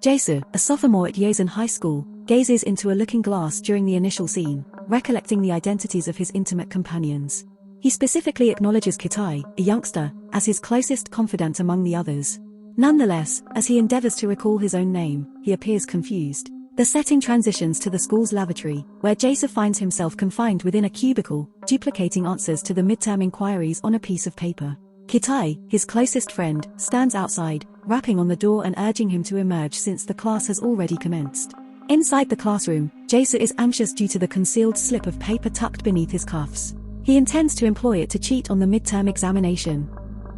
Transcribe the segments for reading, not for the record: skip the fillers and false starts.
Jae-soo, a sophomore at Yeosan High School, gazes into a looking glass during the initial scene, recollecting the identities of his intimate companions. He specifically acknowledges Ki-tae, a youngster, as his closest confidant among the others. Nonetheless, as he endeavors to recall his own name, he appears confused. The setting transitions to the school's lavatory, where Jae-soo finds himself confined within a cubicle, duplicating answers to the midterm inquiries on a piece of paper. Ki-tae, his closest friend, stands outside, rapping on the door and urging him to emerge since the class has already commenced. Inside the classroom, Jae-soo is anxious due to the concealed slip of paper tucked beneath his cuffs. He intends to employ it to cheat on the midterm examination.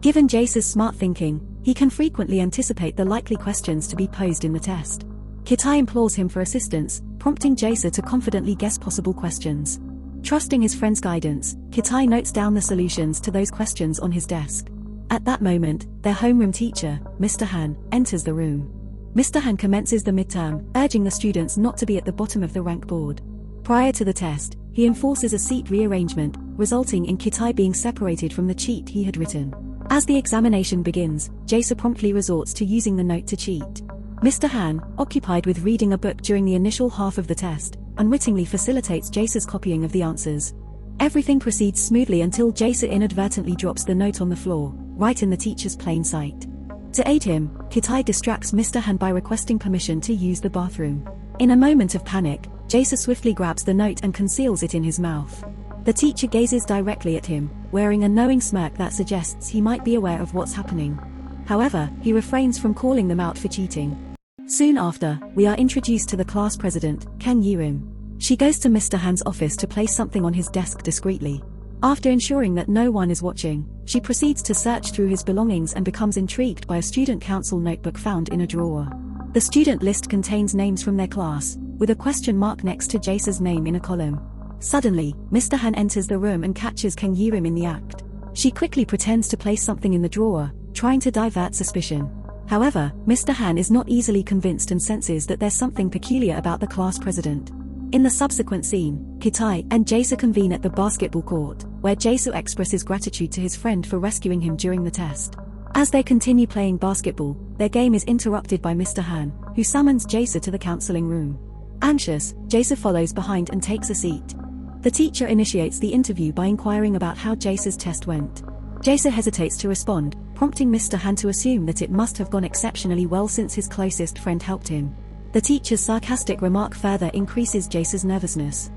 Given Jae-soo's smart thinking, he can frequently anticipate the likely questions to be posed in the test. Ki-tae implores him for assistance, prompting Jae-soo to confidently guess possible questions. Trusting his friend's guidance, Ki-tae notes down the solutions to those questions on his desk. At that moment, their homeroom teacher, Mr. Han, enters the room. Mr. Han commences the midterm, urging the students not to be at the bottom of the rank board. Prior to the test, he enforces a seat rearrangement, resulting in Ki-tae being separated from the cheat he had written. As the examination begins, Jae-soo promptly resorts to using the note to cheat. Mr. Han, occupied with reading a book during the initial half of the test, unwittingly facilitates Jae-soo's copying of the answers. Everything proceeds smoothly until Jae-soo inadvertently drops the note on the floor, right in the teacher's plain sight. To aid him, Ki-tae distracts Mr. Han by requesting permission to use the bathroom. In a moment of panic, Jae-soo swiftly grabs the note and conceals it in his mouth. The teacher gazes directly at him, wearing a knowing smirk that suggests he might be aware of what's happening. However, he refrains from calling them out for cheating. Soon after, we are introduced to the class president, Kang Ye Rim. She goes to Mr. Han's office to place something on his desk discreetly. After ensuring that no one is watching, she proceeds to search through his belongings and becomes intrigued by a student council notebook found in a drawer. The student list contains names from their class, with a question mark next to Jae-soo's name in a column. Suddenly, Mr. Han enters the room and catches Kang Ye Rim in the act. She quickly pretends to place something in the drawer, trying to divert suspicion. However, Mr. Han is not easily convinced and senses that there's something peculiar about the class president. In the subsequent scene, Ki-tae and Jae-soo convene at the basketball court, where Jae-soo expresses gratitude to his friend for rescuing him during the test. As they continue playing basketball, their game is interrupted by Mr. Han, who summons Jae-soo to the counseling room. Anxious, Jae-soo follows behind and takes a seat. The teacher initiates the interview by inquiring about how Jae-soo's test went. Jae-soo hesitates to respond, prompting Mr. Han to assume that it must have gone exceptionally well since his closest friend helped him. The teacher's sarcastic remark further increases Jae-soo's nervousness.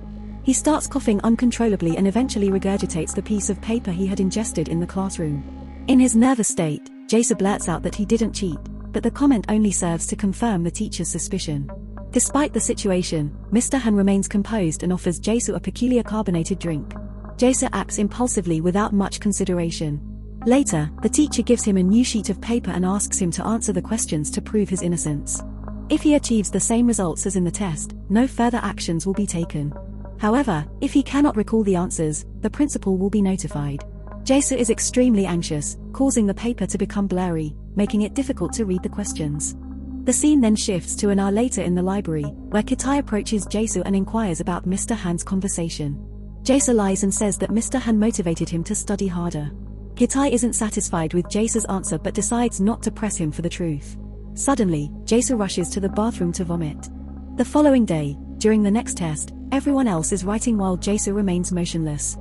He starts coughing uncontrollably and eventually regurgitates the piece of paper he had ingested in the classroom. In his nervous state, Jae-soo blurts out that he didn't cheat, but the comment only serves to confirm the teacher's suspicion. Despite the situation, Mr. Han remains composed and offers Jae-soo a peculiar carbonated drink. Jae-soo acts impulsively without much consideration. Later, the teacher gives him a new sheet of paper and asks him to answer the questions to prove his innocence. If he achieves the same results as in the test, no further actions will be taken. However, if he cannot recall the answers, the principal will be notified. Jae-soo is extremely anxious, causing the paper to become blurry, making it difficult to read the questions. The scene then shifts to an hour later in the library, where Ki-tae approaches Jae-soo and inquires about Mr. Han's conversation. Jae-soo lies and says that Mr. Han motivated him to study harder. Ki-tae isn't satisfied with Jae-soo's answer but decides not to press him for the truth. Suddenly, Jae-soo rushes to the bathroom to vomit. The following day, during the next test, everyone else is writing while Jae-soo remains motionless.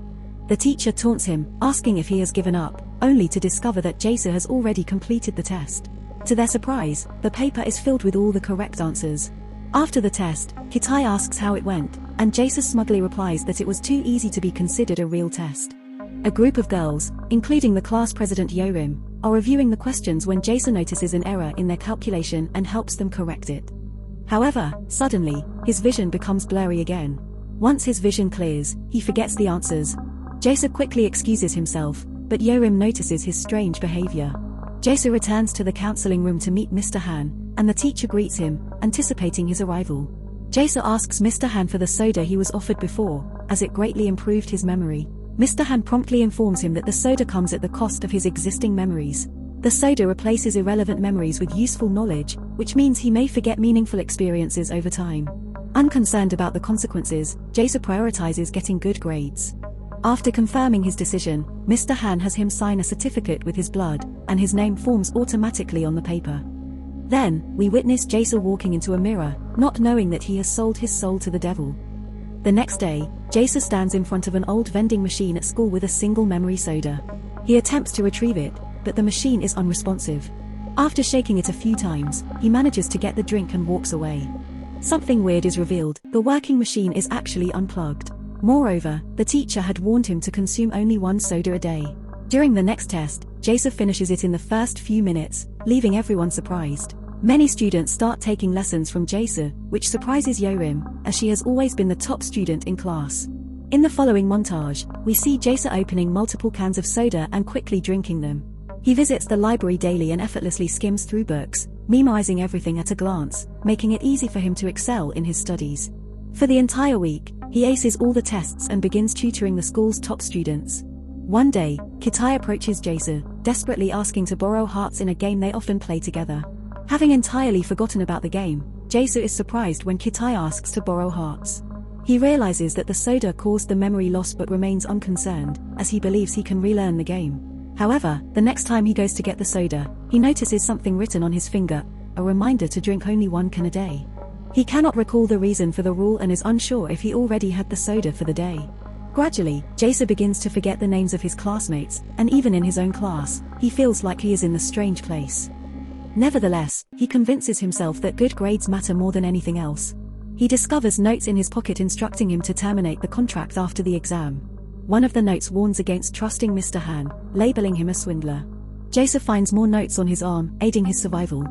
The teacher taunts him, asking if he has given up, only to discover that Jae-soo has already completed the test. To their surprise, the paper is filled with all the correct answers. After the test, Ki-tae asks how it went, and Jae-soo smugly replies that it was too easy to be considered a real test. A group of girls, including the class president Ye Rim, are reviewing the questions when Jae-soo notices an error in their calculation and helps them correct it. However, suddenly, his vision becomes blurry again. Once his vision clears, he forgets the answers. Jae-soo quickly excuses himself, but Ye Rim notices his strange behavior. Jae-soo returns to the counseling room to meet Mr. Han, and the teacher greets him, anticipating his arrival. Jae-soo asks Mr. Han for the soda he was offered before, as it greatly improved his memory. Mr. Han promptly informs him that the soda comes at the cost of his existing memories. The soda replaces irrelevant memories with useful knowledge, which means he may forget meaningful experiences over time. Unconcerned about the consequences, Jae-soo prioritizes getting good grades. After confirming his decision, Mr. Han has him sign a certificate with his blood, and his name forms automatically on the paper. Then, we witness Jason walking into a mirror, not knowing that he has sold his soul to the devil. The next day, Jason stands in front of an old vending machine at school with a single memory soda. He attempts to retrieve it, but the machine is unresponsive. After shaking it a few times, he manages to get the drink and walks away. Something weird is revealed: the working machine is actually unplugged. Moreover, the teacher had warned him to consume only one soda a day. During the next test, Jason finishes it in the first few minutes, leaving everyone surprised. Many students start taking lessons from Jason, which surprises Ye Rim, as she has always been the top student in class. In the following montage, we see Jason opening multiple cans of soda and quickly drinking them. He visits the library daily and effortlessly skims through books, memorizing everything at a glance, making it easy for him to excel in his studies. For the entire week, he aces all the tests and begins tutoring the school's top students. One day, Kitai approaches Jason, desperately asking to borrow hearts in a game they often play together. Having entirely forgotten about the game, Jason is surprised when Kitai asks to borrow hearts. He realizes that the soda caused the memory loss but remains unconcerned, as he believes he can relearn the game. However, the next time he goes to get the soda, he notices something written on his finger, a reminder to drink only 1 can a day. He cannot recall the reason for the rule and is unsure if he already had the soda for the day. Gradually, Jason begins to forget the names of his classmates, and even in his own class, he feels like he is in the strange place. Nevertheless, he convinces himself that good grades matter more than anything else. He discovers notes in his pocket instructing him to terminate the contract after the exam. One of the notes warns against trusting Mr. Han, labeling him a swindler. Jason finds more notes on his arm, aiding his survival.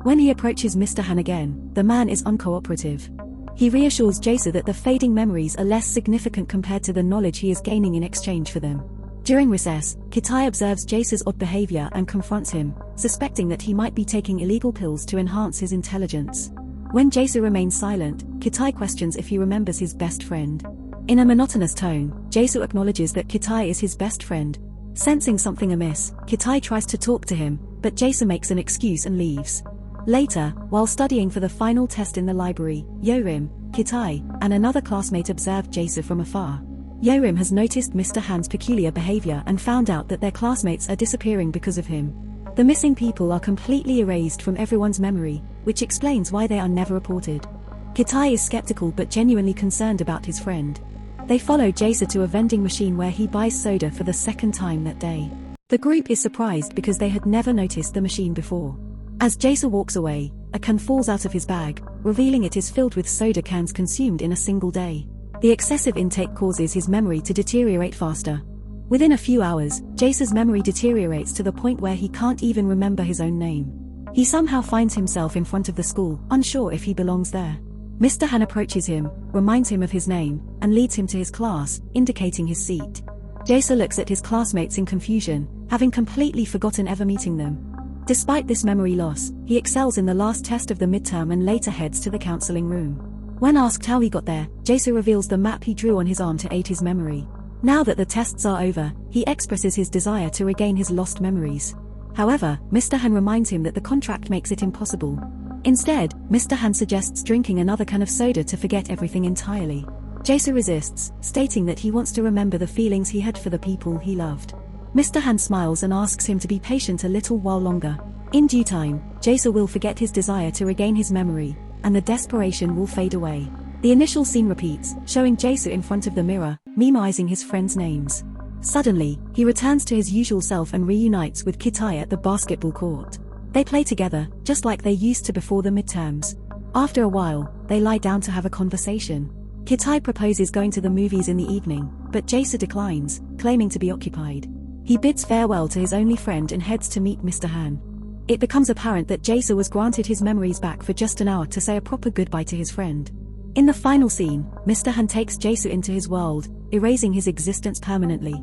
When he approaches Mr. Han again, the man is uncooperative. He reassures Jason that the fading memories are less significant compared to the knowledge he is gaining in exchange for them. During recess, Kitai observes Jason's odd behavior and confronts him, suspecting that he might be taking illegal pills to enhance his intelligence. When Jason remains silent, Kitai questions if he remembers his best friend. In a monotonous tone, Jason acknowledges that Kitai is his best friend. Sensing something amiss, Kitai tries to talk to him, but Jason makes an excuse and leaves. Later, while studying for the final test in the library, Ye Rim, Kitai, and another classmate observed Jason from afar. Ye Rim has noticed Mr. Han's peculiar behavior and found out that their classmates are disappearing because of him. The missing people are completely erased from everyone's memory, which explains why they are never reported. Kitai is skeptical but genuinely concerned about his friend. They follow Jason to a vending machine where he buys soda for the second time that day. The group is surprised because they had never noticed the machine before. As Jason walks away, a can falls out of his bag, revealing it is filled with soda cans consumed in a single day. The excessive intake causes his memory to deteriorate faster. Within a few hours, Jason's memory deteriorates to the point where he can't even remember his own name. He somehow finds himself in front of the school, unsure if he belongs there. Mr. Han approaches him, reminds him of his name, and leads him to his class, indicating his seat. Jason looks at his classmates in confusion, having completely forgotten ever meeting them. Despite this memory loss, he excels in the last test of the midterm and later heads to the counseling room. When asked how he got there, Jason reveals the map he drew on his arm to aid his memory. Now that the tests are over, he expresses his desire to regain his lost memories. However, Mr. Han reminds him that the contract makes it impossible. Instead, Mr. Han suggests drinking another can of soda to forget everything entirely. Jason resists, stating that he wants to remember the feelings he had for the people he loved. Mr. Han smiles and asks him to be patient a little while longer. In due time, Jason will forget his desire to regain his memory, and the desperation will fade away. The initial scene repeats, showing Jason in front of the mirror, memorizing his friends' names. Suddenly, he returns to his usual self and reunites with Kitai at the basketball court. They play together, just like they used to before the midterms. After a while, they lie down to have a conversation. Kitai proposes going to the movies in the evening, but Jason declines, claiming to be occupied. He bids farewell to his only friend and heads to meet Mr. Han. It becomes apparent that Jason was granted his memories back for just an hour to say a proper goodbye to his friend. In the final scene, Mr. Han takes Jason into his world, erasing his existence permanently.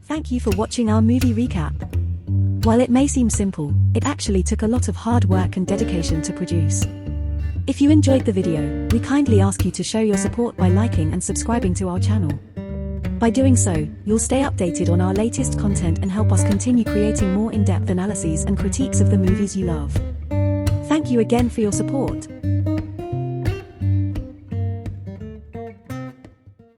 Thank you for watching our movie recap. While it may seem simple, it actually took a lot of hard work and dedication to produce. If you enjoyed the video, we kindly ask you to show your support by liking and subscribing to our channel. By doing so, you'll stay updated on our latest content and help us continue creating more in-depth analyses and critiques of the movies you love. Thank you again for your support.